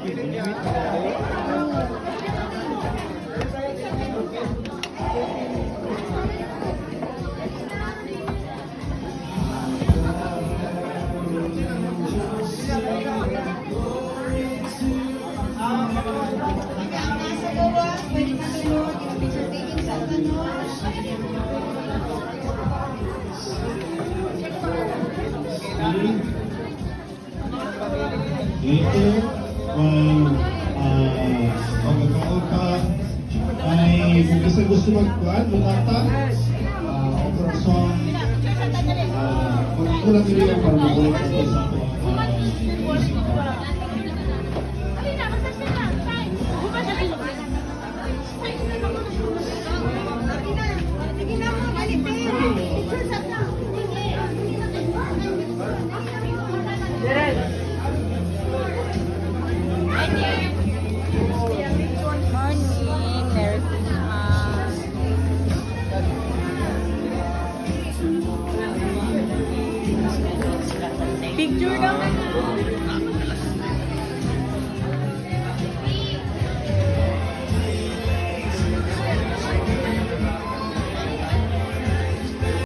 Ito, magkakaon ka, ay kung isa gusto magkuhan, lumata, operasyon, magkulang nila yung para mabuhay ka sa Picture daw.